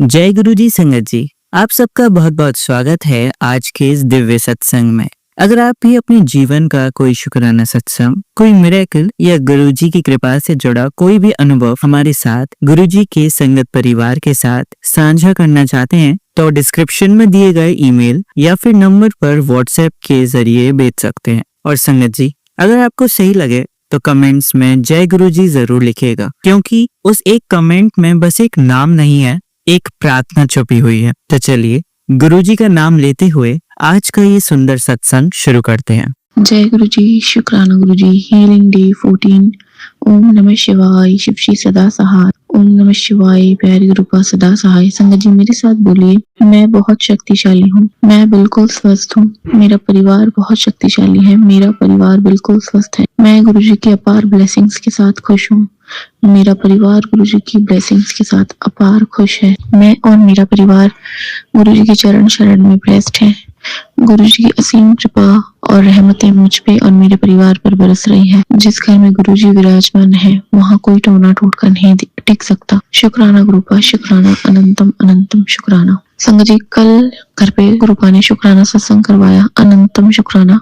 जय गुरु जी संगत जी, आप सबका बहुत बहुत स्वागत है आज के इस दिव्य सत्संग में। अगर आप भी अपने जीवन का कोई शुक्राना सत्संग, कोई मिरेकल या गुरु जी की कृपा से जुड़ा कोई भी अनुभव हमारे साथ गुरु जी के संगत परिवार के साथ साझा करना चाहते हैं तो डिस्क्रिप्शन में दिए गए ईमेल या फिर नंबर पर व्हाट्सएप के जरिए भेज सकते हैं। और संगत जी, अगर आपको सही लगे तो कमेंट्स में जय गुरु जी जरूर लिखिएगा, क्योंकि उस एक कमेंट में बस एक नाम नहीं है, एक प्रार्थना छुपी हुई है। तो चलिए गुरुजी का नाम लेते हुए आज का ये सुंदर सत्संग शुरू करते हैं। जय गुरु जी, शुक्राना गुरु जी। Healing day 14। ओम नमः शिवाय, शिव श्री सदा सहाय। ओम नमः शिवाय, प्यारी रूपा सदा सहाय। संगत जी मेरे साथ बोलिए, मैं बहुत शक्तिशाली हूँ, मैं बिल्कुल स्वस्थ हूँ, मेरा परिवार बहुत शक्तिशाली है, मेरा परिवार बिल्कुल स्वस्थ है, मैं गुरु जी की अपार ब्लेसिंग्स के साथ खुश हूँ, मेरा परिवार गुरु जी की ब्लेसिंग्स के साथ अपार खुश है, मैं और मेरा परिवार गुरु जी के चरण शरण में ब्लेस्ड है। गुरु जी की असीम कृपा और रहमतें मुझ पे और मेरे परिवार पर बरस रही है। जिस घर में गुरु जी विराजमान है वहाँ कोई टोना टूट कर नहीं टिक सकता। शुक्राना गुरुपा, शुक्राना, अनंतम अनंतम शुक्राना। संगत जी, कल घर पे गुरुपा ने शुक्राना सत्संग करवाया, अनंतम शुक्राना।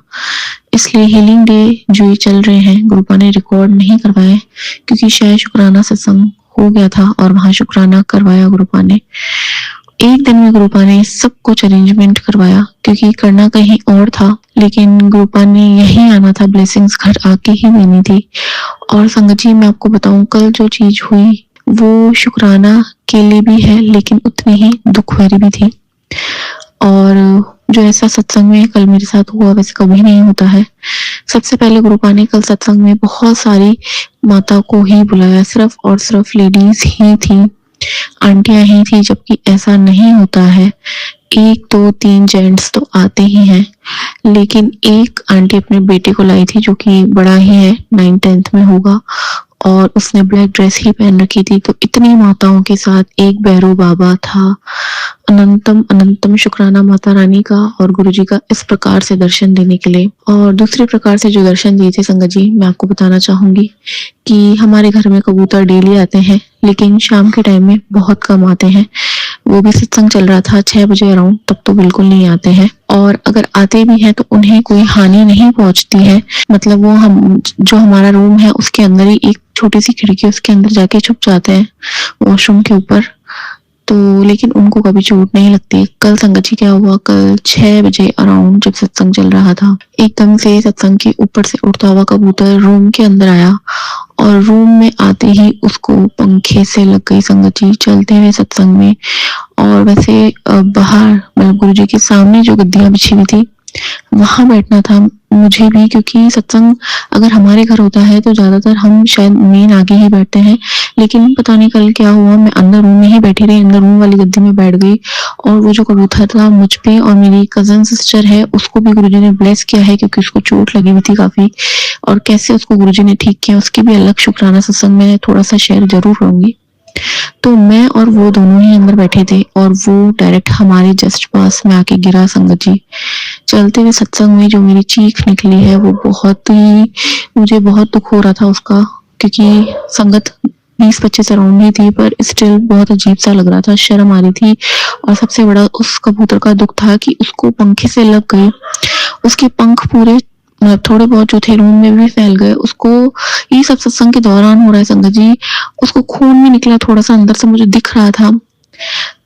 इसलिए हीलिंग डे जो ये चल रहे हैं गुरुपा ने रिकॉर्ड नहीं करवाए, क्योंकि शायद शुक्राना सत्संग हो गया था और वहाँ शुक्राना करवाया गुरुपा ने। एक दिन में गुरुपा ने सब कुछ अरेंजमेंट करवाया, क्योंकि करना कहीं और था, लेकिन गुरुपा ने यही आना था, ब्लेसिंग्स घर आके ही देनी थी। और संगत जी मैं आपको बताऊं, कल जो चीज हुई वो शुक्राना के लिए भी है, लेकिन उतनी ही दुख भरी भी थी। और जो ऐसा सत्संग में कल मेरे साथ हुआ वैसे कभी नहीं होता है। सबसे पहले गुरुपा ने कल सत्संग में बहुत सारी माता को ही बुलाया, सिर्फ और सिर्फ लेडीज ही थी, आंटियां ही थी, जबकि ऐसा नहीं होता है। 1 2 3 जेंट्स तो आते ही हैं, लेकिन एक आंटी अपने बेटे को लाई थी जो कि बड़ा ही है, 9th-10th में होगा, और उसने ब्लैक ड्रेस ही पहन रखी थी। तो इतनी माताओं के साथ एक भैरव बाबा था। अनंतम अनंतम शुक्राना माता रानी का और गुरु जी का इस प्रकार से दर्शन देने के लिए। और दूसरे प्रकार से जो दर्शन दिए थे संगत जी, मैं आपको बताना चाहूंगी कि हमारे घर में कबूतर डेली आते हैं, लेकिन शाम के टाइम में बहुत कम आते हैं। वो भी सत्संग चल रहा था 6 बजे अराउंड, तब तो बिल्कुल नहीं आते हैं। और अगर आते भी हैं तो उन्हें कोई हानि नहीं पहुंचती है। मतलब वो हम जो हमारा रूम है उसके अंदर ही एक छोटी सी खिड़की, उसके अंदर जाके छुप जाते हैं वॉशरूम के ऊपर, तो लेकिन उनको कभी चोट नहीं लगती। कल संगत जी क्या हुआ, कल 6 बजे अराउंड जब सत्संग चल रहा था, एकदम से सत्संग के ऊपर से उड़ता हुआ कबूतर रूम के अंदर आया और रूम में आते ही उसको पंखे से लग गई संगत जी, चलते हुए सत्संग में। और वैसे बाहर मतलब गुरु जी के सामने जो गद्दियां बिछी हुई थी वहां बैठना था मुझे भी, क्योंकि सत्संग अगर हमारे घर होता है तो ज्यादातर हम शायद मेन आगे ही बैठते हैं, लेकिन पता नहीं कल क्या हुआ, मैं अंदर रूम में ही बैठी रही, अंदर रूम वाली गद्दी में बैठ गई। और वो जो कबूतर था मुझ पे, और मेरी कजन सिस्टर है उसको भी गुरुजी ने ब्लेस किया है, क्योंकि उसको चोट लगी हुई थी काफी, और कैसे उसको गुरुजी ने ठीक किया उसकी भी अलग शुक्राना सत्संग में थोड़ा सा शेयर जरूर करूंगी। तो मैं और वो दोनों ही अंदर बैठे थे और वो डायरेक्ट हमारे जस्ट पास में आके गिरा संगत जी। चलते हुए सत्संग में जो मेरी चीख निकली है वो बहुत ही, मुझे बहुत दुख हो रहा था उसका, क्योंकि संगत 20-25 अराउंड ही थी, पर स्टिल बहुत अजीब सा लग रहा था, शर्म आ रही थी। और सबसे बड़ा उस कबूतर का दुख था कि उसको पंखे से लग गई, उसके पंख पूरे थोड़े बहुत जो थे रूम में भी फैल गए। उसको ये सब सत्संग के दौरान हो रहा है संगत जी, उसको खून भी निकला थोड़ा सा अंदर से, मुझे दिख रहा था।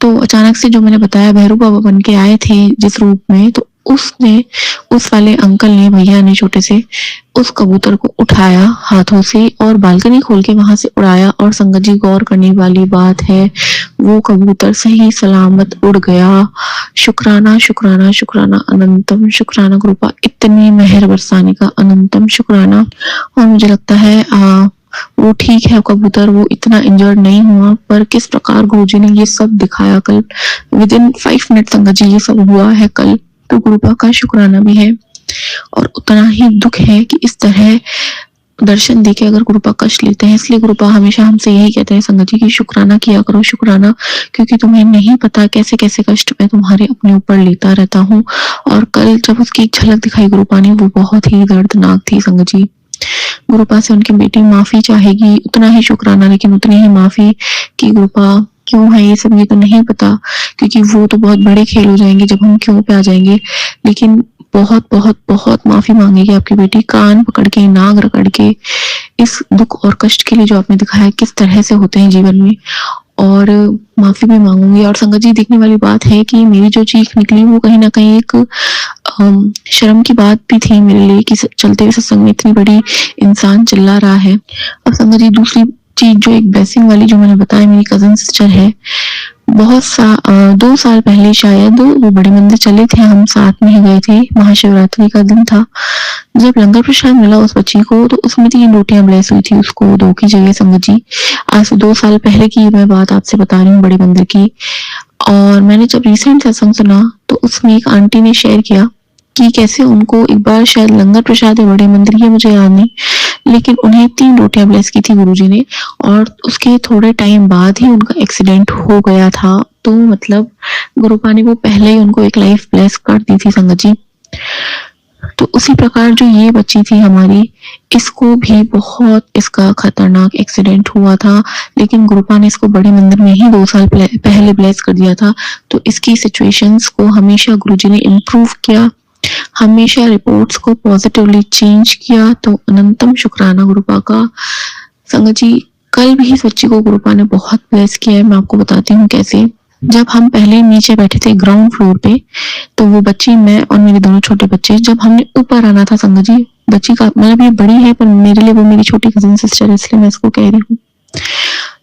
तो अचानक से जो मैंने बताया भैरव बाबा बन के आए थे जिस रूप में, तो उसने, उस वाले अंकल ने, भैया ने छोटे से, उस कबूतर को उठाया हाथों से और बालकनी खोल के वहां से उड़ाया। और संगत जी गौर करने वाली बात है, वो कबूतर सही सलामत उड़ गया। शुक्राना शुक्राना शुक्राना, अनंतम शुक्राना गुरुपा, इतनी मेहर बरसाने का अनंतम शुक्राना। और मुझे लगता है वो ठीक है कबूतर, वो इतना इंजर्ड नहीं हुआ, पर किस प्रकार गुरुजी ने ये सब दिखाया कल विदिन 5 मिनट संगत जी, ये सब हुआ है कल। तो गुरुपा का शुक्राना भी है और उतना ही दुख है कि इस तरह दर्शन देके अगर गुरुपा कष्ट लेते हैं। इसलिए गुरुपा हमेशा हमसे यही कहते हैं संगत जी की शुक्राना किया करो, शुक्राना, क्योंकि तुम्हें नहीं पता कैसे कैसे कष्ट मैं तुम्हारे अपने ऊपर लेता रहता हूँ। और कल जब उसकी एक झलक दिखाई गुरुपा ने, वो बहुत ही दर्दनाक थी संगत जी। गुरुपा से उनकी बेटी माफी चाहेगी, उतना ही शुक्राना, लेकिन उतनी ही माफी कि गुरुपा क्यों है ये सब, ये तो नहीं पता, क्योंकि वो तो बहुत बड़े खेल हो जाएंगे जब हम क्यों पे आ जाएंगे। लेकिन बहुत बहुत बहुत माफी मांगेगी आपकी बेटी, कान पकड़ के, नाक रगड़ के, इस दुख और कष्ट के लिए जो आपने दिखाया किस तरह से होते हैं जीवन में, और माफी भी मांगूंगी। और संगत जी, देखने वाली बात है कि मेरी जो चीख निकली वो कहीं ना कहीं एक शर्म की बात भी थी मेरे लिए कि चलते हुए सत्संग में इतनी बड़ी इंसान चिल्ला रहा है। अब संगत जी, दूसरी चीज जो एक ब्लेसिंग वाली जो मैंने बताया, मेरी कजन सिस्टर है, 2 साल पहले शायद वो बड़े मंदिर चले थे, हम साथ में ही गए थे, महाशिवरात्रि का दिन था। जब लंगर प्रसाद मिला उस बच्ची को तो उसमें 3 रोटियां ब्लेस हुई थी, उसको 2 की जगह। संगत जी, आज से 2 साल पहले की मैं बात आपसे बता रही हूँ, बड़े मंदिर की। और मैंने जब रिसेंट सत्संग सुना तो उसमें एक आंटी ने शेयर किया कि कैसे उनको एक बार शायद लंगर प्रसाद है बड़े मंदिर की, मुझे याद नहीं, लेकिन उन्हें 3 रोटियां ब्लेस की थी गुरुजी ने, और उसके थोड़े टाइम बाद ही उनका एक्सीडेंट हो गया था। तो मतलब गुरुपा ने वो पहले ही उनको एक लाइफ ब्लेस कर दी थी संगत जी। तो उसी प्रकार जो ये बच्ची थी हमारी, इसको भी बहुत इसका खतरनाक एक्सीडेंट हुआ था, लेकिन गुरुपा ने इसको बड़े मंदिर में ही 2 साल पहले ब्लेस कर दिया था। तो इसकी सिचुएशंस को हमेशा गुरुजी ने इम्प्रूव किया, हमेशा रिपोर्ट्स को पॉजिटिवली चेंज किया। तो अनंतम शुक्राना गुरुपा का। संगत जी, कल भी इस बच्ची को गुरुपा ने बहुत ब्लेस किया है, मैं आपको बताती हूँ कैसे। जब हम पहले नीचे बैठे थे ग्राउंड फ्लोर पे, तो वो बच्ची, मैं और मेरे दोनों छोटे बच्चे, जब हमने ऊपर आना था संगत जी, बच्ची का मतलब ये बड़ी है पर मेरे लिए वो मेरी छोटी कजिन सिस्टर है, इसलिए मैं इसको कह रही हूँ।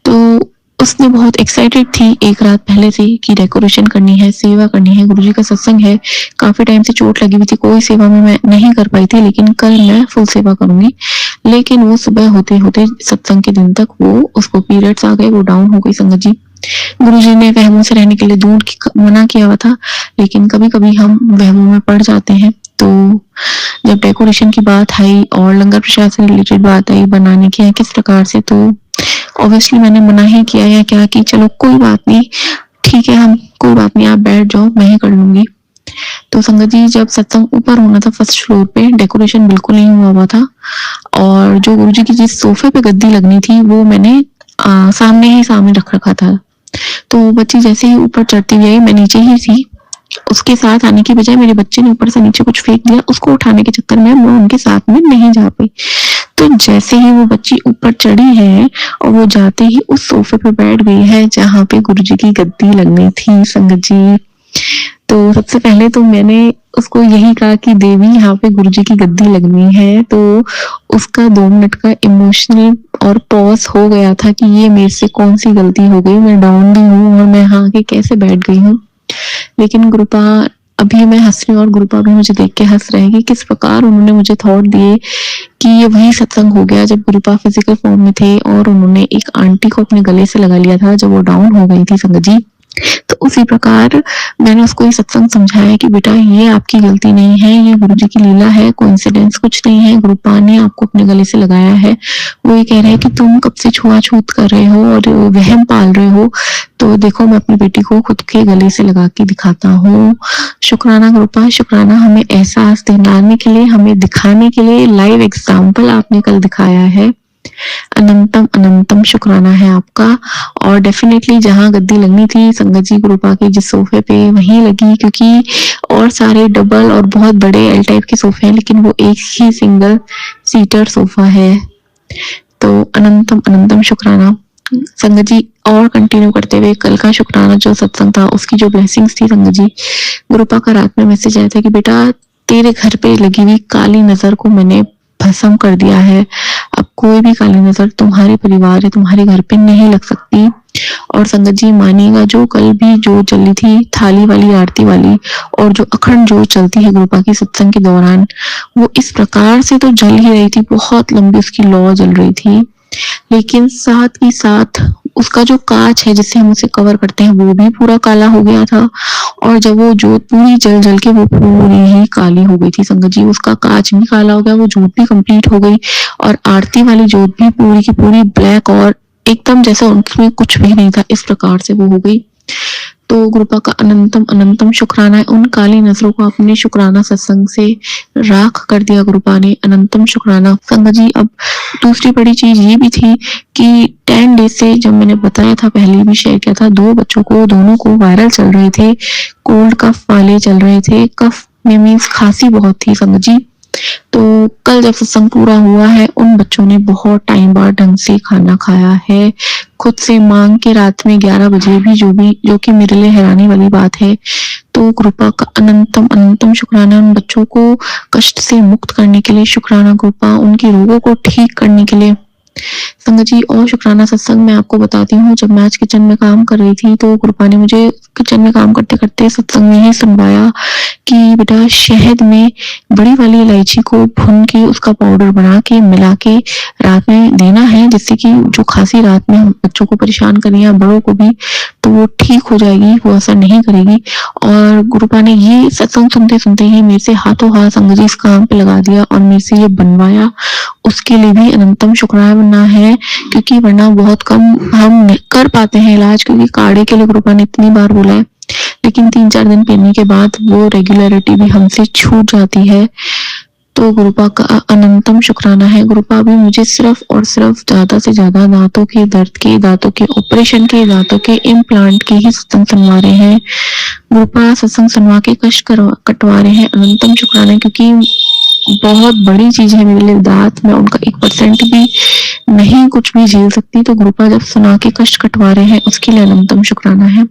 तो उसने बहुत एक्साइटेड थी एक रात पहले से कि डेकोरेशन करनी है, सेवा करनी है, गुरुजी का सत्संग है। काफी टाइम से चोट लगी हुई थी, कोई सेवा में मैं नहीं कर पाई थी, लेकिन कल मैं फुल सेवा करूंगी। लेकिन वो सुबह होते होते सत्संग के दिन तक उसको पीरियड्स आ गए, वो डाउन हो गई संगत जी। गुरुजी ने वहमों से रहने के लिए दूर मना किया हुआ था, लेकिन कभी कभी हम वहमों में पड़ जाते हैं। तो जब डेकोरेशन की बात आई और लंगर प्रसाद से रिलेटेड बात आई, बनाने की है किस प्रकार से, तो ऑब्वियसली मैंने मना ही किया या क्या कि चलो कोई बात नहीं, ठीक है, हम कोई बात नहीं, आप बैठ जाओ, मैं ही कर लूंगी। तो संगत जी, जब सत्संग ऊपर होना था फर्स्ट फ्लोर पे, डेकोरेशन बिल्कुल नहीं हुआ था, और जो गुरुजी की जिस सोफे पे गद्दी लगनी थी वो मैंने सामने रख रखा था। तो बच्ची जैसे ही ऊपर चढ़ती गई, मैं नीचे ही थी, उसके साथ आने की बजाय मेरे बच्चे ने ऊपर से नीचे कुछ फेंक दिया, उसको उठाने के चक्कर में मैं उनके साथ में नहीं जा पाई। तो जैसे ही वो बच्ची ऊपर चढ़ी है और वो जाते ही उस सोफे पे बैठ गई है जहाँ पे गुरुजी की गद्दी लगनी थी संगत जी। तो सबसे पहले तो मैंने उसको यही कहा कि देवी, यहाँ पे गुरुजी की गद्दी लगनी है। तो उसका 2 मिनट का इमोशनल और पॉज हो गया था कि ये मेरे से कौन सी गलती हो गई, मैं डाउन भी हूँ और मैं यहाँ के कैसे बैठ गई हूँ। लेकिन गुरुपा, अभी मैं हंस रही हूँ और गुरुपा भी मुझे देख के हंस रहे हैं कि किस प्रकार उन्होंने मुझे थॉट दिए कि ये वही सत्संग हो गया जब गुरुपा फिजिकल फॉर्म में थे और उन्होंने एक आंटी को अपने गले से लगा लिया था जब वो डाउन हो गई थी संगत जी। तो उसी प्रकार मैंने उसको ये सत्संग समझाया कि बेटा, ये आपकी गलती नहीं है, ये गुरुजी की लीला है, कोइंसिडेंस कुछ नहीं है, गुरुपा ने आपको अपने गले से लगाया है। वो ये कह रहे हैं कि तुम कब से छुआछूत कर रहे हो और वहम पाल रहे हो, तो देखो मैं अपनी बेटी को खुद के गले से लगा के दिखाता हूँ। शुक्राना गुरुपा, शुक्राना, हमें एहसास दिलाने के लिए, हमें दिखाने के लिए लाइव एग्जाम्पल आपने कल दिखाया है। अनंतम अनंतम शुक्राना है आपका। और डेफिनेटली जहाँ गद्दी लगनी थी संगत जी गुरुपा के जिस सोफे पे, वहीं लगी, क्योंकि और सारे डबल और बहुत बड़े एल टाइप के सोफे हैं, लेकिन वो एक ही सिंगल सीटर सोफा है। तो अनंतम अनंतम शुक्राना संगत जी। और कंटिन्यू करते हुए कल का शुक्राना जो सत्संग था, उसकी जो ब्लेसिंग्स थी संगत जी, गुरुपा का रात में मैसेज आया था कि बेटा, तेरे घर पे लगी हुई काली नजर को मैंने भस्म कर दिया है। अब कोई भी काली नजर तुम्हारे परिवार या तुम्हारे घर पे नहीं लग सकती। और संगत जी मानिएगा, जो कल भी जो चली थी थाली वाली, आरती वाली, और जो अखंड जो चलती है गुरुपा की सत्संग के दौरान, वो इस प्रकार से तो जल ही रही थी, बहुत लंबी उसकी लौ जल रही थी, लेकिन साथ ही साथ उसका जो कांच है जिससे हम उसे कवर करते हैं वो भी पूरा काला हो गया था। और जब वो जोत पूरी जल जल के वो पूरी ही काली हो गई थी संगत जी, उसका कांच भी काला हो गया, वो जोत भी कंप्लीट हो गई, और आरती वाली जोत भी पूरी की पूरी ब्लैक और एकदम जैसा उसमें कुछ भी नहीं था, इस प्रकार से वो हो गई। तो गुरुपा का अनंतम अनंतम शुक्राना है। उन काली नजरों को अपने शुक्राना सत्संग से राख कर दिया गुरुपा ने, अनंतम शुक्राना। संगत जी, अब दूसरी बड़ी चीज ये भी थी कि 10 डेज से, जब मैंने बताया था, पहले भी शेयर किया था, 2 बच्चों को, दोनों को वायरल चल रहे थे, कोल्ड कफ वाले चल रहे थे। कफ में मीन्स खांसी बहुत थी संगत जी। तो कल जब सत्संग पूरा हुआ है, उन बच्चों ने बहुत टाइम बाद ढंग से खाना खाया है, खुद से मांग के, रात में 11 बजे भी, जो कि मेरे लिए हैरानी वाली बात है। तो कृपा का अनंतम अनंतम शुक्राना उन बच्चों को कष्ट से मुक्त करने के लिए, शुक्राना कृपा उनके रोगों को ठीक करने के लिए। संगत जी, और शुक्राना सत्संग मैं आपको बताती हूँ, जब मैं आज किचन में काम कर रही थी तो कृपा ने मुझे किचन में काम करते करते सत्संग में ही सुनवाया कि बेटा, शहद में बड़ी वाली इलायची को भून के उसका पाउडर बना के मिला के रात में देना है, जिससे कि जो खांसी रात में बच्चों को परेशान कर रही है, बड़ों को भी, तो वो ठीक हो जाएगी, वो असर नहीं करेगी। और गुरुपा ने ये सत्संग सुनते सुनते ही मेरे से हाथों हाथ संगत जी इस काम पे लगा दिया और मेरे से ये बनवाया। उसके लिए भी अनंतम शुक्राना है, क्योंकि वरना बहुत कम हम कर पाते हैं इलाज, क्योंकि काढ़े के लिए गुरुपा ने इतनी बार बोला है, लेकिन 3-4 दिन पीने के बाद वो रेगुलरिटी भी हमसे छूट जाती है। तो गुरुपा का अनंतम शुक्राना है। गुरुपा भी मुझे सिर्फ और सिर्फ ज्यादा से ज्यादा दांतों के दर्द के, दांतों के ऑपरेशन के, दांतों के इम्प्लांट के ही सत्संग सुनवा रहे हैं। गुरुपा सत्संग सुनवा के कष्ट कटवा रहे हैं, अनंतम शुक्राना, क्योंकि बहुत बड़ी चीज है मेरे लिए दांत। मैं उनका 1% भी नहीं कुछ भी झेल सकती, तो गुरुपा जब सुना के कष्ट कटवा रहे हैं, उसके लिए अनंतम शुक्राना है।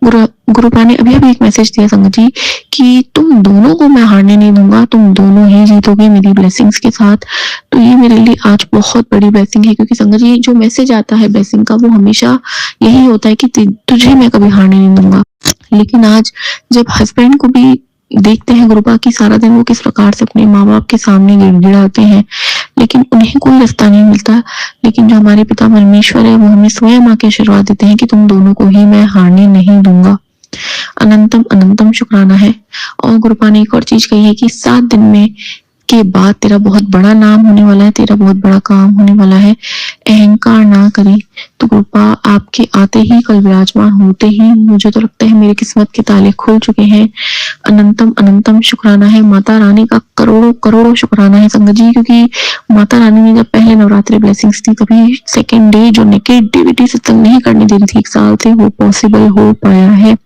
गुरुपा ने अभी अभी एक मैसेज दिया संगत जी कि तुम दोनों को मैं हारने नहीं दूंगा, तुम दोनों ही जीतोगे मेरी ब्लेसिंग्स के साथ। तो ये मेरे लिए आज बहुत बड़ी ब्लेसिंग है, क्योंकि संगत जी, जो मैसेज आता है ब्लेसिंग का, वो हमेशा यही होता है कि तुझे मैं कभी हारने नहीं दूंगा। लेकिन आज जब हस्बैंड को भी देखते हैं गुरुपा की, सारा दिन वो किस प्रकार से अपने माँ बाप के सामने गिड़गिड़ाते हैं, लेकिन उन्हें कोई रास्ता नहीं मिलता। लेकिन जो हमारे पिता परमेश्वर है, वो हमें स्वयं आके आशीर्वाद देते हैं कि तुम दोनों को ही मैं हारने नहीं दूंगा। अनंतम अनंतम शुक्राना है। और गुरुपा ने एक और चीज कही है कि 7 दिन में के बाद तेरा बहुत बड़ा नाम होने वाला है, तेरा बहुत बड़ा काम होने वाला है, अहंकार ना करी। तो गुरुपा आपके आते ही, कल विराजमान होते ही, मुझे तो लगता है मेरी किस्मत के ताले खुल चुके हैं। अनंतम अनंतम शुक्राना है। माता रानी का करोड़ों करोड़ों शुक्राना है संगत जी, क्योंकि माता रानी ने जब पहले नवरात्रि ब्लेसिंग्स दी, तभी सेकेंड डे जो नेगेटिविटी सत्संग नहीं करने दे रही थी 1 साल से, वो पॉसिबल हो पाया है।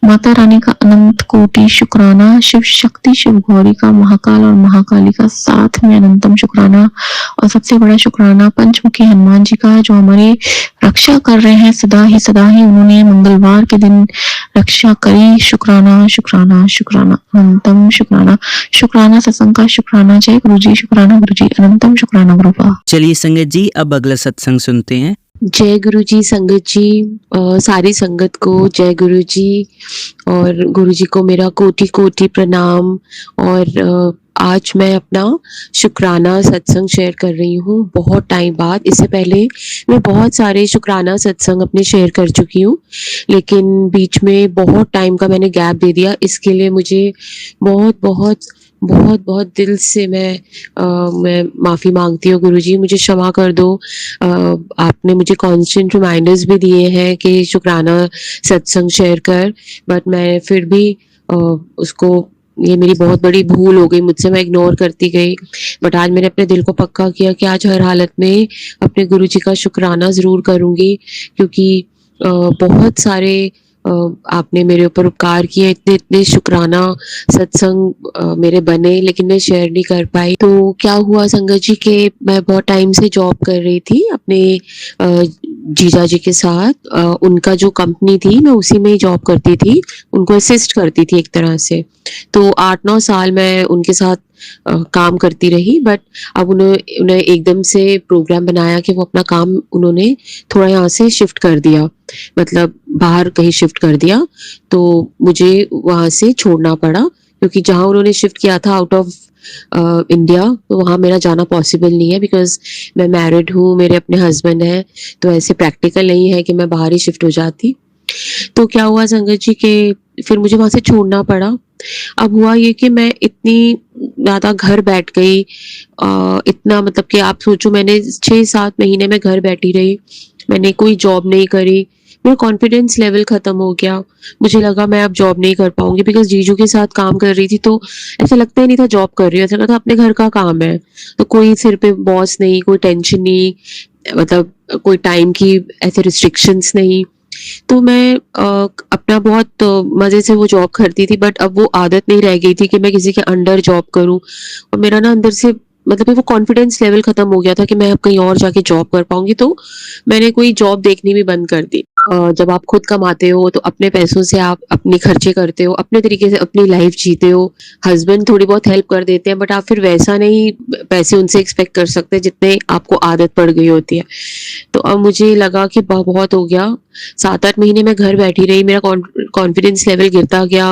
माता रानी का अनंत कोटि शुक्राना। शिव शक्ति, शिव गौरी का, महाकाल और महाकाली का साथ में अनंतम शुक्राना। और सबसे बड़ा शुक्राना पंचमुखी हनुमान जी का है, जो हमारी रक्षा कर रहे हैं सदा ही उन्होंने मंगलवार के दिन रक्षा करी। शुक्राना शुक्राना शुक्राना, अनंतम शुक्राना। शुक्राना सत्संग का शुक्राना। जय गुरु जी, शुक्राना गुरु जी, अनंतम शुक्राना गुरुपा। चलिए संगत जी, अब अगला सत्संग सुनते हैं। जय गुरु जी संगत जी, सारी संगत को जय गुरु जी, और गुरु जी को मेरा कोटि कोटि प्रणाम। और आज मैं अपना शुक्राना सत्संग शेयर कर रही हूँ बहुत टाइम बाद। इससे पहले मैं बहुत सारे शुक्राना सत्संग अपने शेयर कर चुकी हूँ, लेकिन बीच में बहुत टाइम का मैंने गैप दे दिया। इसके लिए मुझे बहुत बहुत बहुत बहुत दिल से मैं माफ़ी मांगती हूँ गुरुजी, मुझे क्षमा कर दो। आपने मुझे कांस्टेंट रिमाइंडर्स भी दिए हैं कि शुक्राना सत्संग शेयर कर, बट मैं फिर भी उसको, ये मेरी बहुत बड़ी भूल हो गई मुझसे, मैं इग्नोर करती गई। बट आज मैंने अपने दिल को पक्का किया कि आज हर हालत में अपने गुरुजी का शुक्राना ज़रूर करूँगी, क्योंकि बहुत सारे आपने मेरे ऊपर उपकार किए, इतने इतने शुक्राना सत्संग मेरे बने, लेकिन मैं शेयर नहीं कर पाई। तो क्या हुआ संगत जी कि मैं बहुत टाइम से जॉब कर रही थी अपने जीजा जी के साथ। उनका जो कंपनी थी, मैं उसी में ही जॉब करती थी, उनको असिस्ट करती थी एक तरह से। तो 8-9 साल मैं उनके साथ काम करती रही, बट अब उन्हें एकदम से प्रोग्राम बनाया कि वो अपना काम उन्होंने थोड़ा यहाँ से शिफ्ट कर दिया, मतलब बाहर कहीं शिफ्ट कर दिया। तो मुझे वहाँ से छोड़ना पड़ा, क्योंकि जहाँ उन्होंने शिफ्ट किया था आउट ऑफ इंडिया, तो वहाँ मेरा जाना पॉसिबल नहीं है, बिकॉज मैं मैरिड हूँ, मेरे अपने हस्बैंड हैं, तो ऐसे प्रैक्टिकल नहीं है कि मैं बाहर ही शिफ्ट हो जाती। तो क्या हुआ संगत जी कि फिर मुझे वहाँ से छोड़ना पड़ा। अब हुआ ये कि मैं इतनी ज़्यादा घर बैठ गई, इतना, मतलब कि आप सोचो, मैंने 6-7 महीने में घर बैठी रही, मैंने कोई जॉब नहीं करी, मेरा कॉन्फिडेंस लेवल खत्म हो गया। मुझे लगा मैं अब जॉब नहीं कर पाऊँगी, बिकॉज़ जीजू के साथ काम कर रही थी तो ऐसा लगता ही नहीं था जॉब कर रही हूँ, ऐसा लगा था अपने घर का काम है। तो कोई सिर पे बॉस नहीं, कोई टेंशन नहीं, मतलब कोई टाइम की ऐसे रिस्ट्रिक्शंस नहीं। तो मैं अपना बहुत मज़े से वो जॉब करती थी, बट अब वो आदत नहीं रह गई थी कि मैं किसी के अंडर जॉब करूँ, और मेरा ना अंदर से मतलब वो कॉन्फिडेंस लेवल खत्म हो गया था कि मैं अब कहीं और जाके जॉब कर पाऊँगी, तो मैंने कोई जॉब देखनी भी बंद कर दी। जब आप खुद कमाते हो तो अपने पैसों से आप अपने खर्चे करते हो, अपने तरीके से अपनी लाइफ जीते हो। हस्बैंड थोड़ी बहुत हेल्प कर देते हैं, बट आप फिर वैसा नहीं पैसे उनसे एक्सपेक्ट कर सकते जितने आपको आदत पड़ गई होती है। तो अब मुझे लगा कि बहुत हो गया। 7-8 महीने मैं घर बैठी रही, मेरा कॉन्फिडेंस लेवल गिरता गया,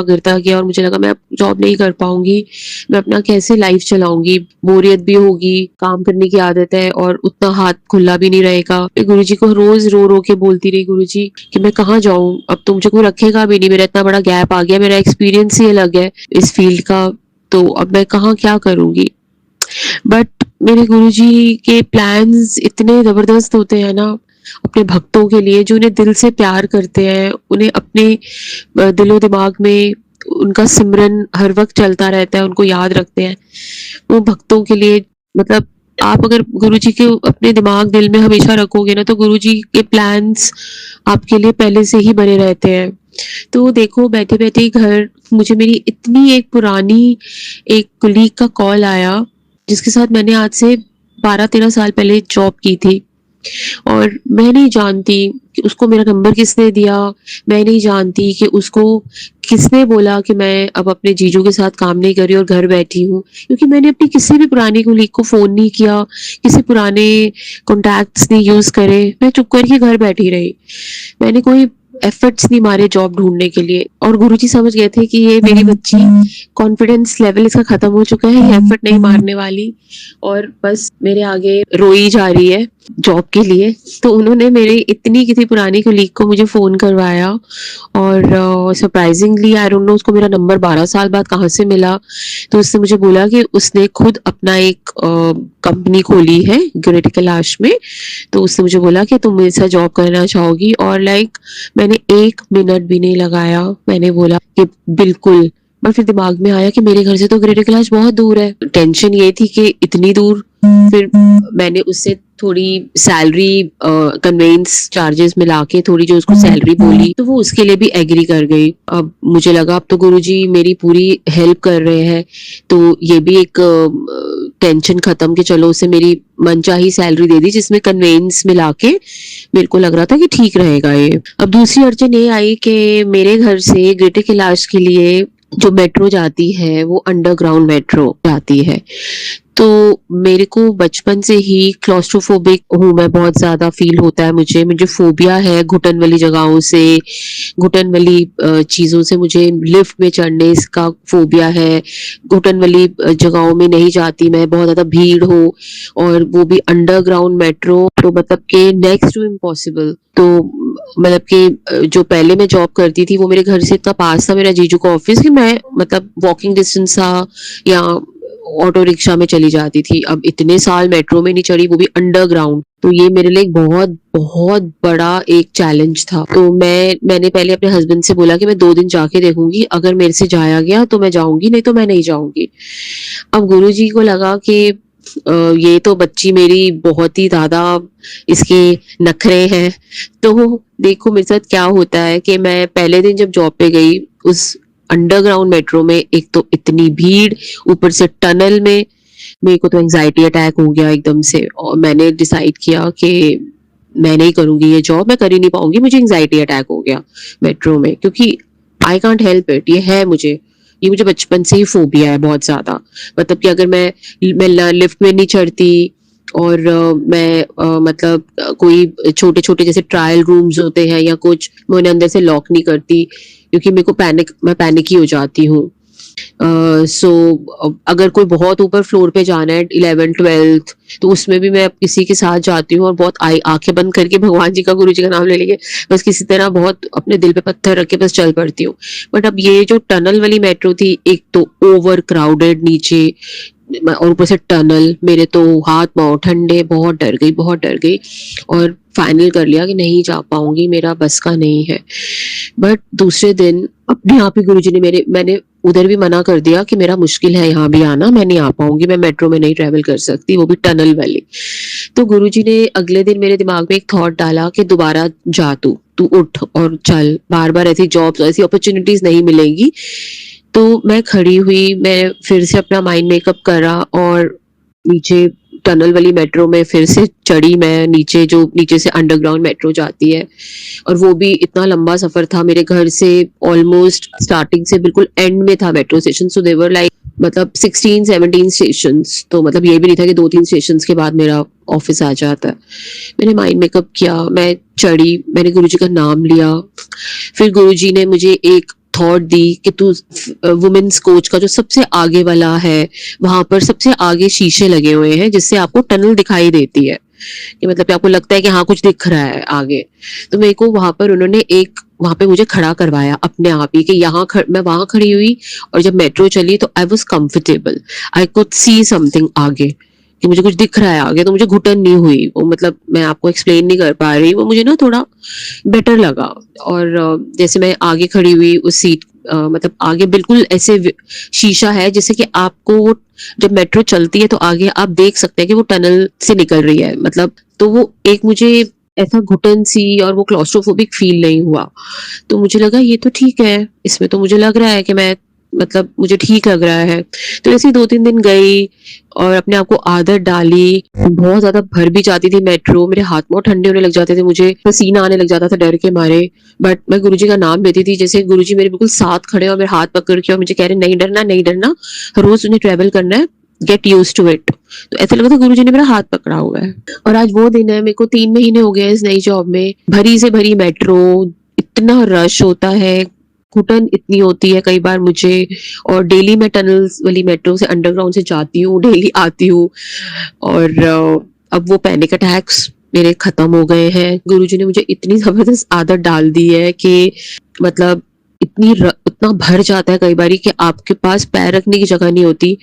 और मुझे लगा मैं अब जॉब नहीं कर पाऊँगी, मैं अपना कैसे लाइफ चलाऊँगी, बोरियत भी होगी, काम करने की आदत है और उतना हाथ खुला भी नहीं रहेगा। मैं गुरुजी को रोज़ रो-रो के बोलती रही, गुरुजी कि मैं कहाँ जाऊँ, अब तो मुझे कोई रखेगा भी नहीं, मेरा इतना बड़ा गैप आ गया, मेरा एक्सपीरियंस ही अलग है इस फील्ड का, तो अब मैं कहाँ क्या करूँगी? बट मेरे गुरुजी के प्लान्स इतने ज़बरदस्त होते हैं ना अपने भक्तों के लिए, जो उन्हें दिल से प्यार करते हैं, उन्हें अपने दिलो-दिमाग में उनका सिमरन हर वक़्त चलता रहता है, उनको याद रखते हैं। वो भक्तों के लिए, मतलब आप अगर गुरुजी के अपने दिमाग दिल में हमेशा रखोगे ना, तो गुरुजी के प्लान्स आपके लिए पहले से ही बने रहते हैं। तो देखो बैठे-बैठे ही घर मुझे मेरी इतनी एक पुरानी एक कलीग का कॉल आया, जिसके साथ मैंने आज से 12-13 साल पहले जॉब की थी, और मैं नहीं जानती कि उसको मेरा नंबर किसने दिया, मैं नहीं जानती कि उसको किसने बोला कि मैं अब अपने जीजू के साथ काम नहीं कर रही और घर बैठी हूँ। क्योंकि मैंने अपनी किसी भी पुरानी कलीग को फ़ोन नहीं किया, किसी पुराने कॉन्टैक्ट्स नहीं यूज़ करे, मैं चुप करके घर बैठी रही। मैंने कोई एफर्ट्स नहीं मारे जॉब ढूँढने के लिए, और गुरुजी समझ गए थे कि ये मेरी बच्ची कॉन्फिडेंस लेवल इसका खत्म हो चुका है, ये एफर्ट नहीं मारने वाली और बस मेरे आगे रोई जा रही है जॉब के लिए। तो उन्होंने मेरी इतनी किसी पुरानी कलीग को मुझे फ़ोन करवाया, और सरप्राइजिंगली आई डोंट नो उसको मेरा नंबर 12 साल बाद कहाँ से मिला। तो उसने मुझे बोला कि उसने खुद अपना एक कंपनी खोली है गिरिटी कैलाश में, तो उसने मुझे बोला कि तुम मेरे साथ जॉब करना चाहोगी, और लाइक मैंने 1 मिनट भी नहीं लगाया, मैंने बोला कि बिल्कुल। पर फिर दिमाग में आया कि मेरे घर से तो गिरिटी कैलाश बहुत दूर है। टेंशन ये थी कि इतनी दूर, फिर मैंने उससे थोड़ी सैलरी कन्वेंस चार्जेस मिला के थोड़ी जो उसको सैलरी बोली, तो वो उसके लिए भी एग्री कर गई। अब मुझे लगा अब तो गुरुजी मेरी पूरी हेल्प कर रहे हैं, तो ये भी एक टेंशन खत्म कि चलो उसे मेरी मनचाही सैलरी दे दी, जिसमें कन्वेंस मिला के मेरे को लग रहा था कि ठीक रहेगा ये। अब दूसरी अड़चन ये आई कि मेरे घर से गिरिटी कैलाश के लिए जो मेट्रो जाती है वो अंडरग्राउंड मेट्रो जाती है। तो मेरे को बचपन से ही क्लॉस्ट्रोफोबिक हूँ मैं, बहुत ज़्यादा फ़ील होता है मुझे फ़ोबिया है घुटन वाली जगहों से, घुटन वाली चीज़ों से, मुझे लिफ्ट में चढ़ने इसका फ़ोबिया है, घुटन वाली जगहों में नहीं जाती मैं, बहुत ज़्यादा भीड़ हो और वो भी अंडरग्राउंड मेट्रो, तो मतलब कि नेक्स्ट टू इम्पॉसिबल। तो मतलब कि जो पहले मैं जॉब करती थी वो मेरे घर से इतना पास था मेरा जीजू का ऑफिस, कि मैं मतलब वॉकिंग डिस्टेंस था या ऑटो रिक्शा में चली जाती थी। अब इतने साल मेट्रो में नहीं चढ़ी, वो भी अंडरग्राउंड, तो ये मेरे लिए एक बहुत बहुत बड़ा एक चैलेंज था। तो मैंने पहले अपने हस्बैंड से बोला कि मैं 2 दिन जाके देखूंगी, अगर मेरे से जाया गया तो मैं जाऊंगी, नहीं तो मैं नहीं जाऊंगी। अब गुरुजी को लगा कि ये तो बच्ची मेरी बहुत ही ज्यादा इसके नखरे हैं। तो देखो मेरे साथ क्या होता है कि मैं पहले दिन जब जॉब पे गई, उस अंडरग्राउंड मेट्रो में एक तो इतनी भीड़, ऊपर से टनल में, मेरे को तो एंजाइटी अटैक हो गया एकदम से, और मैंने डिसाइड किया कि मैं नहीं करूंगी ये जॉब, मैं कर ही नहीं पाऊंगी, मुझे एंजाइटी अटैक हो गया मेट्रो में, क्योंकि आई कांट हेल्प इट, ये मुझे बचपन से ही फोबिया है बहुत ज्यादा। मतलब कि अगर मैं लिफ्ट में नहीं चढ़ती, और मैं मतलब कोई छोटे छोटे जैसे ट्रायल रूम्स होते हैं या कुछ, मैं उन्हें अंदर से लॉक नहीं करती, क्योंकि मेरे को मैं पैनिक ही हो जाती हूँ। सो अगर कोई बहुत ऊपर फ्लोर पे जाना है 11th-12th, तो उसमें भी मैं किसी के साथ जाती हूँ और बहुत आंखें बंद करके भगवान जी का, गुरु जी का नाम ले लेके बस किसी तरह बहुत अपने दिल पे पत्थर रख के बस चल पड़ती हूँ। बट अब ये जो टनल वाली मेट्रो थी, एक तो ओवर क्राउडेड नीचे, और ऊपर से टनल, मेरे तो हाथ पाँव ठंडे, बहुत डर गई और फाइनल कर लिया कि नहीं जा पाऊंगी, मेरा बस का नहीं है। बट दूसरे दिन अपने आप ही गुरुजी ने मैंने उधर भी मना कर दिया कि मेरा मुश्किल है यहाँ भी आना, मैं नहीं आ पाऊंगी, मैं मेट्रो में नहीं ट्रेवल कर सकती, वो भी टनल वाली। तो गुरुजी ने अगले दिन मेरे दिमाग में एक थॉट डाला कि दोबारा जा, तू उठ और चल, बार बार ऐसी जॉब्स, ऐसी अपॉर्चुनिटीज नहीं मिलेंगी। तो मैं खड़ी हुई, मैं फिर से अपना माइंड मेकअप करा और नीचे टनल वाली मेट्रो में फिर से चढ़ी मैं नीचे, जो नीचे से अंडरग्राउंड मेट्रो जाती है। और वो भी इतना लंबा सफर था मेरे घर से, ऑलमोस्ट स्टार्टिंग से बिल्कुल एंड में था मेट्रो स्टेशन। सो देवर लाइक मतलब 16-17 स्टेशन, तो मतलब ये भी नहीं था कि 2-3 स्टेशन के बाद मेरा ऑफिस आ जाता है। मैंने माइंड मेकअप किया, मैं चढ़ी, मैंने गुरुजी का नाम लिया। फिर गुरुजी ने मुझे एक थॉट दी कि तू वुमेन्स कोच का जो सबसे आगे वाला है, वहां पर सबसे आगे शीशे लगे हुए हैं जिससे आपको टनल दिखाई देती है, कि मतलब कि आपको लगता है कि हाँ कुछ दिख रहा है आगे। तो मेरे को वहां पर उन्होंने वहां पे मुझे खड़ा करवाया अपने आप ही, कि मैं वहां खड़ी हुई और जब मेट्रो चली तो I was comfortable, I could see something आगे, कि मुझे कुछ दिख रहा है आगे, तो मुझे घुटन नहीं हुई। वो मतलब मैं आपको एक्सप्लेन नहीं कर पा रही, वो मुझे ना थोड़ा बेटर लगा। और जैसे मैं आगे खड़ी हुई उस सीट, मतलब आगे बिल्कुल ऐसे शीशा है जिससे कि आपको वो जब मेट्रो चलती है तो आगे आप देख सकते हैं कि वो टनल से निकल रही है, मतलब तो वो एक मुझे ऐसा घुटन सी और वो क्लॉस्ट्रोफोबिक फील नहीं हुआ। तो मुझे लगा ये तो ठीक है, इसमें तो मुझे लग रहा है कि मैं मतलब मुझे ठीक लग रहा है। तो ऐसे 2-3 दिन गई और अपने आप को आदत डाली। बहुत ज्यादा भर भी जाती थी मेट्रो, मेरे हाथ पाँव ठंडे होने लग जाते थे, मुझे पसीना आने लग जाता था डर के मारे। बट मैं गुरुजी का नाम लेती थी, जैसे गुरुजी मेरे बिल्कुल साथ खड़े और मेरे हाथ पकड़ के और मुझे कह रहे नहीं डरना नहीं डरना, रोज उन्हें ट्रेवल करना है, गेट यूज टू इट। तो ऐसा लगा था गुरुजी ने मेरा हाथ पकड़ा हुआ है। और आज वो दिन है, मेरे को 3 महीने हो गए इस नई जॉब में, भरी से भरी मेट्रो, इतना रश होता है, घुटन इतनी होती है कई बार मुझे। और डेली मैं टनल्स वाली मेट्रो से अंडरग्राउंड से जाती हूँ, डेली आती हूँ। और अब वो पैनिक अटैक्स मेरे खत्म हो गए हैं। गुरुजी ने मुझे इतनी जबरदस्त आदत डाल दी है कि मतलब उतना भर जाता है कई बार कि आपके पास पैर रखने की जगह नहीं होती।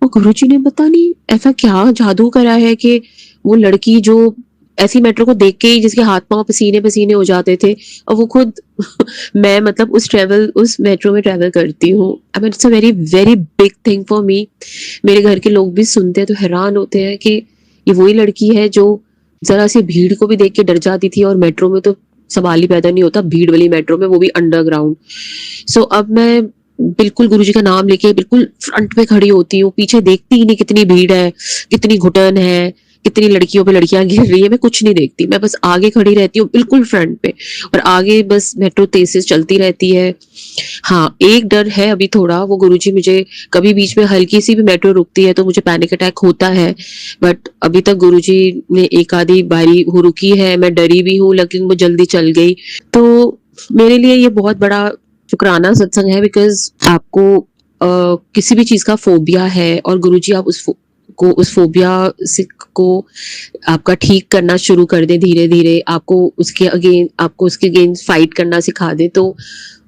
और गुरुजी ने पता नहीं ऐसा क्या जादू करा है कि वो लड़की जो ऐसी मेट्रो को देख के ही जिसके हाथ पांव पसीने पसीने हो जाते थे, और वो खुद मैं मतलब उस मेट्रो में ट्रेवल करती हूँ। I mean it's a very very big thing for me. मेरे घर के लोग भी सुनते हैं तो हैरान होते हैं कि ये वही लड़की है जो जरा सी भीड़ को भी देख के डर जाती थी, और मेट्रो में तो सवाल ही पैदा नहीं होता, भीड़ वाली मेट्रो में, वो भी अंडरग्राउंड। सो अब मैं बिल्कुल गुरुजी का नाम लेके बिल्कुल फ्रंट पे खड़ी होती हूँ, पीछे देखती ही नहीं कितनी भीड़ है, कितनी घुटन है, कितनी लड़कियों पे लड़कियां गिर रही है, मैं कुछ नहीं देखती, मैं बस आगे खड़ी रहती हूँ बिल्कुल फ्रंट पे, और आगे बस मेट्रो तेज से चलती रहती है। हाँ, एक डर है अभी थोड़ा, वो गुरुजी मुझे कभी बीच में हल्की सी भी मेट्रो रुकती है तो मुझे पैनिक अटैक होता है। बट अभी तक गुरुजी ने एक आधी बारी वो रुकी है, मैं डरी भी हूँ लेकिन वो जल्दी चल गई। तो मेरे लिए ये बहुत बड़ा शुक्राना सत्संग है, बिकॉज आपको किसी भी चीज का फोबिया है और गुरुजी आप उस फोबिया से को आपका ठीक करना शुरू कर दे, धीरे धीरे आपको उसके अगेंस्ट फाइट करना सिखा दे, तो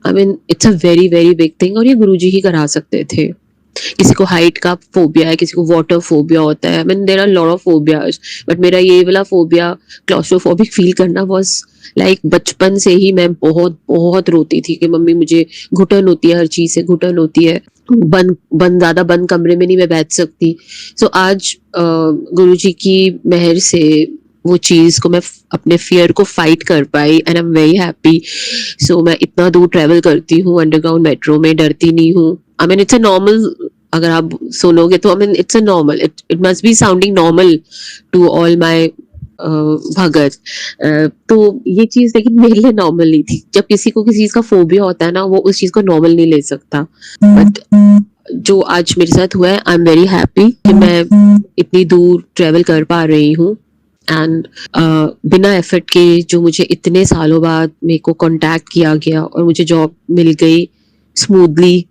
I mean it's a very very big thing. और ये गुरुजी ही करा सकते थे। किसी को हाइट का फोबिया है, किसी को वाटर फोबिया होता है, I mean there are lot of phobias, but मेरा ये वाला फोबिया क्लॉस्ट्रोफोबिक फील करना वाज लाइक बचपन से ही मैं बहुत बहुत रोती थी कि मम्मी मुझे घुटन होती है, हर चीज से घुटन होती है, ज्यादा बंद कमरे में नहीं मैं बैठ सकती। सो आज गुरुजी की मेहर से वो चीज को मैं अपने फियर को फाइट कर पाई, and I am very happy. So मैं इतना दूर ट्रेवल करती हूँ अंडरग्राउंड मेट्रो में, डरती नहीं हूँ। I mean it's a normal, अगर आप सुनोगे तो I mean it's a normal, it must be sounding normal to all my भगत। तो ये चीज लेकिन मेरे लिए नॉर्मल नहीं थी। जब किसी को किसी चीज का फोबिया होता है ना, वो उस चीज को नॉर्मल नहीं ले सकता। बट जो आज मेरे साथ हुआ है, आई एम वेरी हैप्पी कि मैं इतनी दूर ट्रेवल कर पा रही हूँ, एंड बिना एफर्ट के जो मुझे इतने सालों बाद मेरे को कांटेक्ट किया गया और मुझे जॉब मिल गई smoothly.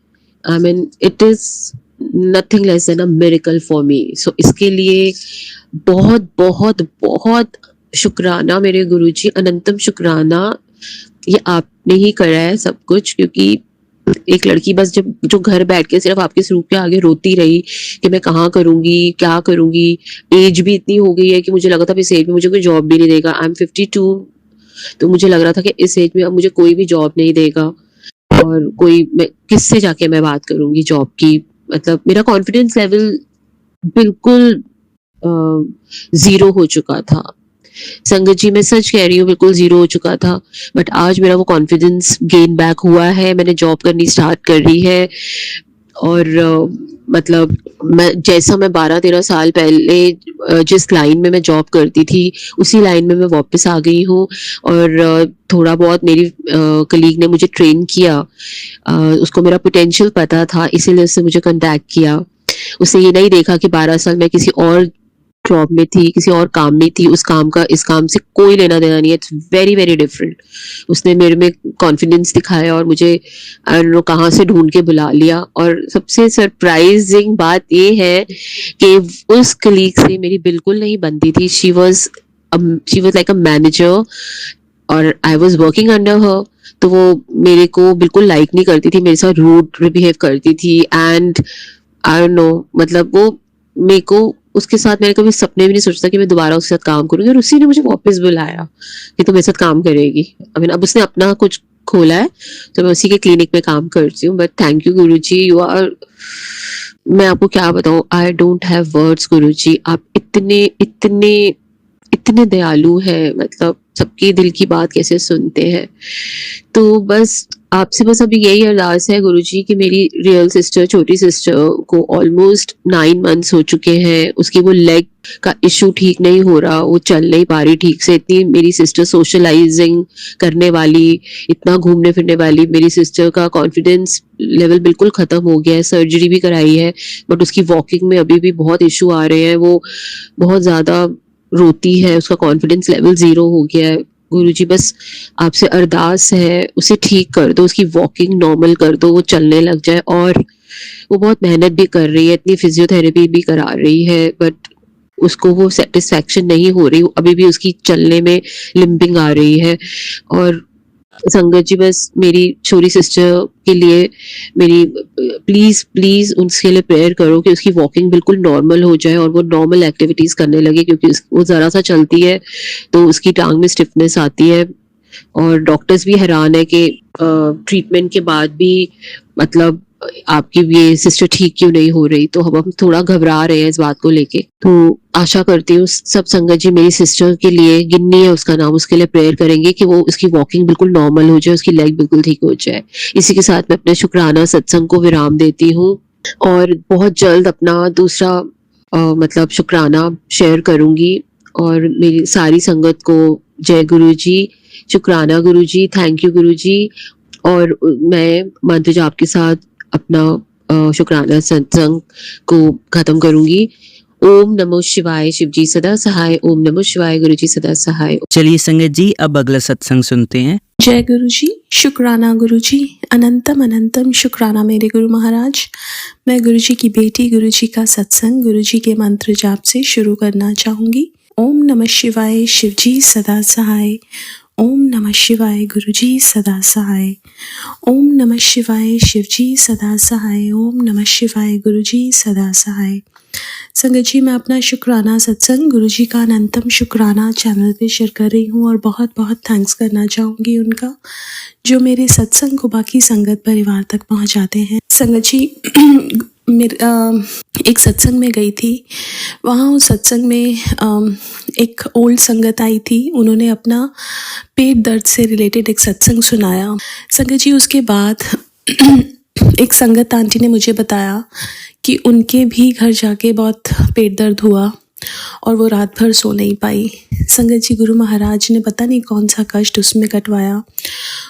I mean it is nothing less than a miracle for me. So इसके लिए बहुत बहुत बहुत शुक्राना मेरे गुरुजी, अनंतम शुक्राना। ये आपने ही करा है सब कुछ, क्योंकि एक लड़की बस जब जो घर बैठ के सिर्फ आपके स्वरूप के आगे रोती रही कि मैं कहाँ करूंगी, क्या करूंगी। एज भी इतनी हो गई है कि मुझे लगा था इस एज में मुझे कोई जॉब भी नहीं देगा। आई एम 52, तो मुझे लग रहा था कि इस एज में अब मुझे कोई भी जॉब नहीं देगा और कोई मैं किससे जाके मैं बात करूंगी जॉब की। मतलब मेरा कॉन्फिडेंस लेवल बिल्कुल जीरो हो चुका था। संगत जी, मैं सच कह रही हूँ, बिल्कुल जीरो हो चुका था। बट आज मेरा वो कॉन्फिडेंस गेन बैक हुआ है। मैंने जॉब करनी स्टार्ट कर दी है और मतलब मैं 12-13 साल पहले जिस लाइन में मैं जॉब करती थी उसी लाइन में मैं वापस आ गई हूँ। और थोड़ा बहुत मेरी कलीग ने मुझे ट्रेन किया। उसको मेरा पोटेंशियल पता था, इसीलिए उसने मुझे कांटेक्ट किया। उसने ये नहीं देखा कि 12 साल मैं किसी और जॉब में थी, किसी और काम में थी। उस काम का इस काम से कोई लेना देना नहीं है। It's very very different. उसने मेरे में कॉन्फिडेंस दिखाया और मुझे आई डोंट नो कहाँ से ढूंढ के बुला लिया। और सबसे सरप्राइजिंग बात ये है कि उस कलीग से मेरी बिल्कुल नहीं बनती थी। She was like a manager और I was working under her. तो वो मेरे को बिल्कुल लाइक नहीं करती थी, मेरे साथ रूड बिहेव करती थी। एंड आई डोंट नो, मतलब वो मेरे को उसके साथ मैंने कभी सपने भी नहीं सोचा कि मैं दोबारा उसके साथ काम करूंगी। और उसी ने मुझे वापस बुलाया कि तुम मेरे साथ काम करेगी। अब उसने अपना कुछ खोला है तो मैं उसी के क्लिनिक में काम करती हूँ। But thank you Guruji, you are, मैं आपको क्या बताऊं, I don't have words Guruji. आप इतने इतने इतने दयालु हैं, मतलब सबकी दिल की बात कैसे सुनते हैं। तो बस आपसे बस अभी यही अरदास है गुरुजी कि मेरी रियल सिस्टर, छोटी सिस्टर को ऑलमोस्ट 9 मंथ्स हो चुके हैं। उसकी वो लेग का इशू ठीक नहीं हो रहा, वो चल नहीं पा रही ठीक से। इतनी मेरी सिस्टर सोशलाइजिंग करने वाली, इतना घूमने फिरने वाली, मेरी सिस्टर का कॉन्फिडेंस लेवल बिल्कुल खत्म हो गया है। सर्जरी भी कराई है बट उसकी वॉकिंग में अभी भी बहुत इशू आ रहे हैं। वो बहुत ज्यादा रोती है, उसका कॉन्फिडेंस लेवल 0 हो गया है। गुरुजी बस आपसे अरदास है, उसे ठीक कर दो, उसकी वॉकिंग नॉर्मल कर दो, वो चलने लग जाए। और वो बहुत मेहनत भी कर रही है, इतनी फिजियोथेरेपी भी करा रही है बट उसको वो सेटिस्फेक्शन नहीं हो रही। अभी भी उसकी चलने में लिम्पिंग आ रही है। और संगत जी बस मेरी छोटी सिस्टर के लिए मेरी प्लीज प्लीज उसके लिए प्रेयर करो कि उसकी वॉकिंग बिल्कुल नॉर्मल हो जाए और वो नॉर्मल एक्टिविटीज करने लगे। क्योंकि वो जरा सा चलती है तो उसकी टांग में स्टिफनेस आती है। और डॉक्टर्स भी हैरान है कि ट्रीटमेंट के बाद भी मतलब आपकी ये सिस्टर ठीक क्यों नहीं हो रही। तो हम थोड़ा घबरा रहे हैं इस बात को लेके। तो आशा करती हूँ सब संगत जी मेरी सिस्टर के लिए, गिन्नी है उसका नाम, उसके लिए प्रेयर करेंगे कि वो उसकी वॉकिंग बिल्कुल नॉर्मल हो जाए, उसकी लेग बिल्कुल ठीक हो जाए। इसी के साथ मैं अपने शुक्राना सत्संग को विराम देती हूँ और बहुत जल्द अपना दूसरा मतलब शुक्राना शेयर करूंगी। और मेरी सारी संगत को जय गुरु जी, शुक्राना गुरु जी, थैंक यू गुरु जी। और मैं मंत्र जाप के साथ अपना शुक्राना सत्संग को खत्म करूंगी। ओम नमो शिवाय, शिव जी सदा सहाय। ओम नमो शिवाय, गुरु जी सदा सहाय। चलिए संगत जी, अब अगला सत्संग सुनते हैं। जय गुरु जी, शुक्राना गुरु जी, अनंतम अनंतम शुक्राना मेरे गुरु महाराज। मैं गुरु जी की बेटी गुरु जी का सत्संग गुरु जी के मंत्र जाप से शुरू करना चाहूँगी। ओम नमः शिवाय, शिव जी सदा सहाय। ओम नमः शिवाय, गुरु जी सदा सहाय। ओम नमः शिवाय, शिव जी सदा सहाय। ओम नमः शिवाय, गुरु जी सदा सहाय। संगत जी, मैं अपना शुक्राना सत्संग गुरु जी का अनंतम शुक्राना चैनल पे शेयर कर रही हूँ और बहुत बहुत थैंक्स करना चाहूँगी उनका, जो मेरे सत्संग को बाकी संगत परिवार तक पहुँचाते हैं। संगत जी, एक सत्संग में गई थी। वहाँ उस सत्संग में एक ओल्ड संगत आई थी। उन्होंने अपना पेट दर्द से रिलेटेड एक सत्संग सुनाया। संगत जी, उसके बाद एक संगत आंटी ने मुझे बताया कि उनके भी घर जाके बहुत पेट दर्द हुआ और वो रात भर सो नहीं पाई। संगत जी, गुरु महाराज ने पता नहीं कौन सा कष्ट उसमें कटवाया।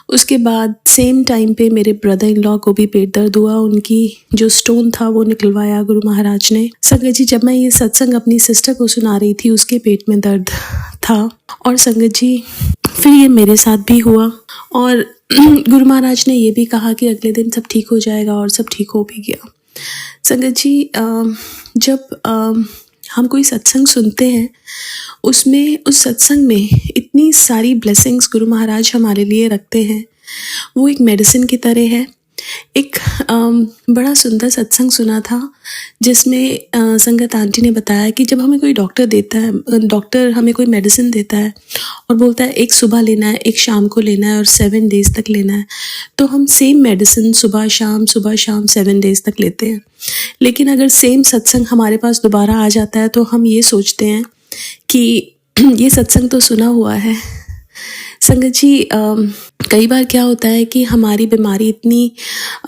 उसके बाद सेम टाइम पे मेरे ब्रदर इन लॉ को भी पेट दर्द हुआ। उनकी जो स्टोन था वो निकलवाया गुरु महाराज ने। संगत जी, जब मैं ये सत्संग अपनी सिस्टर को सुना रही थी, उसके पेट में दर्द था। और संगत जी, फिर ये मेरे साथ भी हुआ और गुरु महाराज ने ये भी कहा कि अगले दिन सब ठीक हो जाएगा और सब ठीक हो भी गया। संगत जी, जब हम कोई सत्संग सुनते हैं, उसमें उस सत्संग में इतनी सारी ब्लेसिंग्स गुरु महाराज हमारे लिए रखते हैं। वो एक मेडिसिन की तरह है। एक बड़ा सुंदर सत्संग सुना था जिसमें संगत आंटी ने बताया कि जब हमें कोई डॉक्टर देता है, डॉक्टर हमें कोई मेडिसिन देता है और बोलता है एक सुबह लेना है, एक शाम को लेना है और 7 डेज़ तक लेना है, तो हम सेम मेडिसिन सुबह शाम 7 डेज़ तक लेते हैं। लेकिन अगर सेम सत्संग हमारे पास दोबारा आ जाता है तो हम ये सोचते हैं कि ये सत्संग तो सुना हुआ है। संगत जी, कई बार क्या होता है कि हमारी बीमारी इतनी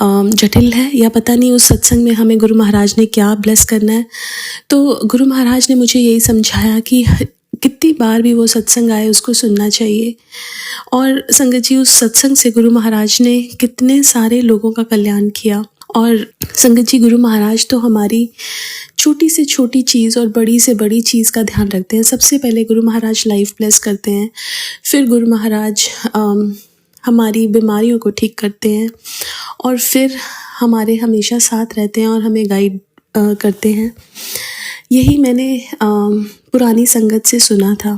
जटिल है या पता नहीं उस सत्संग में हमें गुरु महाराज ने क्या ब्लेस करना है। तो गुरु महाराज ने मुझे यही समझाया कि कितनी बार भी वो सत्संग आए उसको सुनना चाहिए। और संगत जी, उस सत्संग से गुरु महाराज ने कितने सारे लोगों का कल्याण किया। और संगत जी, गुरु महाराज तो हमारी छोटी से छोटी चीज़ और बड़ी से बड़ी चीज़ का ध्यान रखते हैं। सबसे पहले गुरु महाराज लाइफ ब्लेस करते हैं, फिर गुरु महाराज हमारी बीमारियों को ठीक करते हैं और फिर हमारे हमेशा साथ रहते हैं और हमें गाइड करते हैं। यही मैंने पुरानी संगत से सुना था।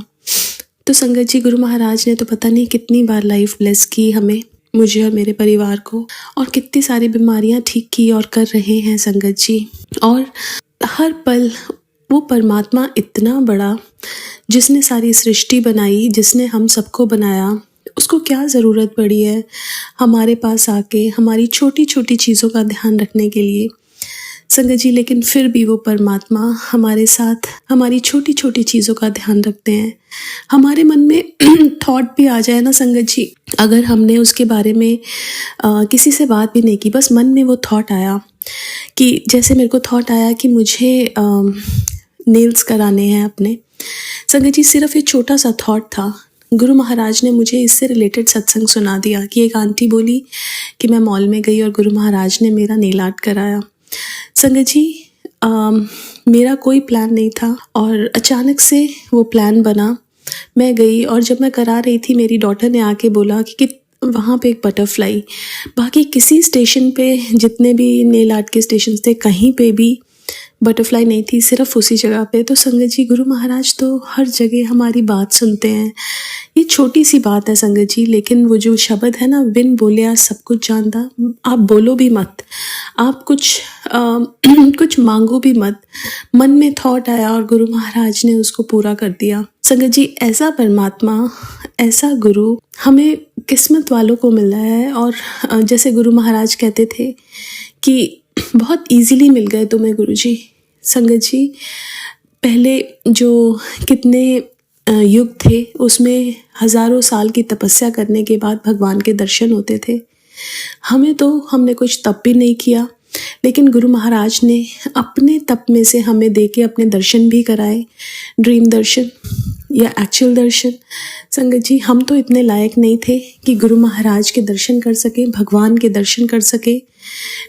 तो संगत जी, गुरु महाराज ने तो पता नहीं कितनी बार लाइफ ब्लेस की हमें, मुझे और मेरे परिवार को, और कितनी सारी बीमारियां ठीक की और कर रहे हैं संगत जी। और हर पल वो परमात्मा इतना बड़ा जिसने सारी सृष्टि बनाई, जिसने हम सबको बनाया, उसको क्या ज़रूरत पड़ी है हमारे पास आके हमारी छोटी छोटी चीज़ों का ध्यान रखने के लिए संगत जी। लेकिन फिर भी वो परमात्मा हमारे साथ हमारी छोटी छोटी चीज़ों का ध्यान रखते हैं। हमारे मन में थॉट भी आ जाए ना संगत जी, अगर हमने उसके बारे में किसी से बात भी नहीं की, बस मन में वो थॉट आया कि जैसे मेरे को थॉट आया कि मुझे नेल्स कराने हैं अपने। संगत जी, सिर्फ ये छोटा सा थॉट था, गुरु महाराज ने मुझे इससे रिलेटेड सत्संग सुना दिया कि एक आंटी बोली कि मैं मॉल में गई और गुरु महाराज ने मेरा नेल आर्ट कराया। संगत जी, मेरा कोई प्लान नहीं था और अचानक से वो प्लान बना। मैं गई और जब मैं करा रही थी, मेरी डॉटर ने आके बोला कि वहाँ पे एक बटरफ्लाई, बाकी किसी स्टेशन पे, जितने भी नेल आर्ट के स्टेशन थे, कहीं पे भी बटरफ्लाई नहीं थी, सिर्फ उसी जगह पे। तो संगत जी, गुरु महाराज तो हर जगह हमारी बात सुनते हैं। ये छोटी सी बात है संगत जी, लेकिन वो जो शब्द है ना, बिन बोलिया सब कुछ जानता, आप बोलो भी मत, आप कुछ मांगो भी मत, मन में थॉट आया और गुरु महाराज ने उसको पूरा कर दिया। संगत जी, ऐसा परमात्मा, ऐसा गुरु हमें किस्मत वालों को मिल रहा है। और जैसे गुरु महाराज कहते थे कि बहुत इजीली मिल गए तुम्हें गुरुजी। संगत जी, पहले जो कितने युग थे उसमें हज़ारों साल की तपस्या करने के बाद भगवान के दर्शन होते थे। हमने कुछ तप भी नहीं किया, लेकिन गुरु महाराज ने अपने तप में से हमें दे के अपने दर्शन भी कराए, ड्रीम दर्शन या एक्चुअल दर्शन। संगत जी, हम तो इतने लायक नहीं थे कि गुरु महाराज के दर्शन कर सके, भगवान के दर्शन कर सके,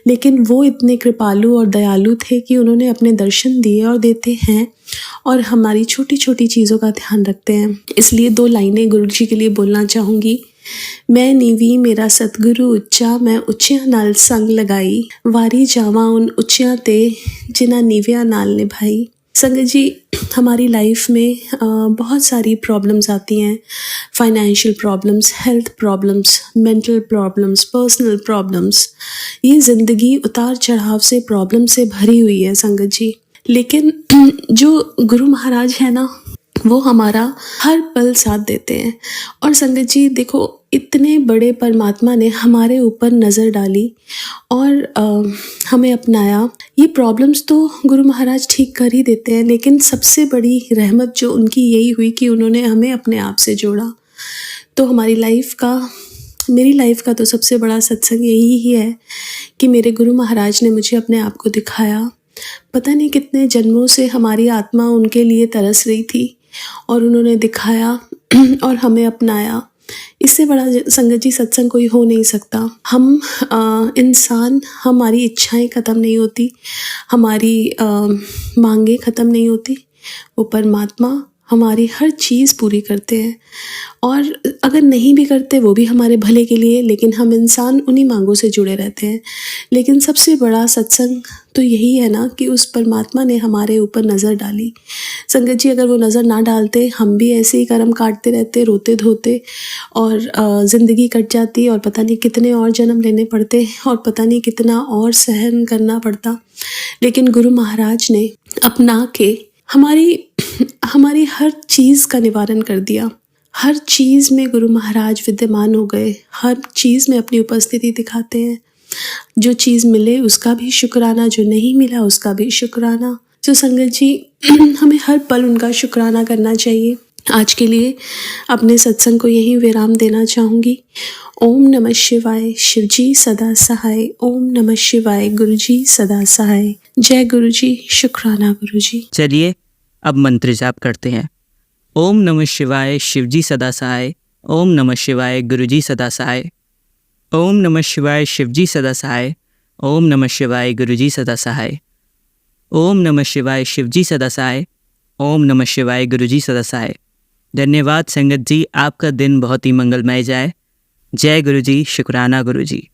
लेकिन वो इतने कृपालु और दयालु थे कि उन्होंने अपने दर्शन दिए और देते हैं और हमारी छोटी छोटी चीज़ों का ध्यान रखते हैं। इसलिए 2 लाइनें गुरु जी के लिए बोलना चाहूँगी। मैं नीवी मेरा सतगुरु उच्चा, मैं उच्चिया नाल संग लगाई, वारी जावा उन उच्चिया ते जिन्हां नीविया नाल निभाई। संगत जी, हमारी लाइफ में बहुत सारी प्रॉब्लम्स आती हैं, financial problems, health problems, mental problems, personal problems. ये ज़िंदगी उतार चढ़ाव से प्रॉब्लम से भरी हुई है संगत जी। लेकिन जो गुरु महाराज है ना, वो हमारा हर पल साथ देते हैं। और संगत जी देखो, इतने बड़े परमात्मा ने हमारे ऊपर नज़र डाली और हमें अपनाया। ये प्रॉब्लम्स तो गुरु महाराज ठीक कर ही देते हैं, लेकिन सबसे बड़ी रहमत जो उनकी यही हुई कि उन्होंने हमें अपने आप से जोड़ा। तो मेरी लाइफ का तो सबसे बड़ा सत्संग यही ही है कि मेरे गुरु महाराज ने मुझे अपने आप को दिखाया। पता नहीं कितने जन्मों से हमारी आत्मा उनके लिए तरस रही थी और उन्होंने दिखाया और हमें अपनाया। इससे बड़ा संगत जी सत्संग कोई हो नहीं सकता। हम इंसान, हमारी इच्छाएं ख़त्म नहीं होती, हमारी मांगे ख़त्म नहीं होती, वो परमात्मा हमारी हर चीज़ पूरी करते हैं, और अगर नहीं भी करते वो भी हमारे भले के लिए, लेकिन हम इंसान उन्हीं मांगों से जुड़े रहते हैं। लेकिन सबसे बड़ा सत्संग तो यही है ना कि उस परमात्मा ने हमारे ऊपर नज़र डाली। संगत जी, अगर वो नज़र ना डालते, हम भी ऐसे ही कर्म काटते रहते, रोते धोते, और ज़िंदगी कट जाती और पता नहीं कितने और जन्म लेने पड़ते और पता नहीं कितना और सहन करना पड़ता। लेकिन गुरु महाराज ने अपना के हमारी हर चीज़ का निवारण कर दिया। हर चीज़ में गुरु महाराज विद्यमान हो गए, हर चीज़ में अपनी उपस्थिति दिखाते हैं। जो चीज़ मिले उसका भी शुक्राना, जो नहीं मिला उसका भी शुक्राना। जो संगत जी, हमें हर पल उनका शुक्राना करना चाहिए। आज के लिए अपने सत्संग को यहीं विराम देना चाहूँगी। ओम नमः शिवाय, शिवजी सदा सहाय। ओम नमः शिवाय, गुरुजी सदा सहाय। जय गुरुजी, शुक्राना गुरुजी। चलिए अब मंत्र जाप करते हैं। ओम नमः शिवाय, शिवजी सदा सहाय। ओम नमः शिवाय, गुरुजी सदा सहाय। ओम नमः शिवाय, शिवजी सदा सहाय। ओम नमः शिवाय, गुरुजी सदा सहाय। ओम नमः शिवाय, शिवजी सदा सहाय। ओम नमः शिवाय, गुरुजी सदा सहाय। धन्यवाद संगत जी, आपका दिन बहुत ही मंगलमय जाए। जय गुरुजी, शुक्राना गुरुजी।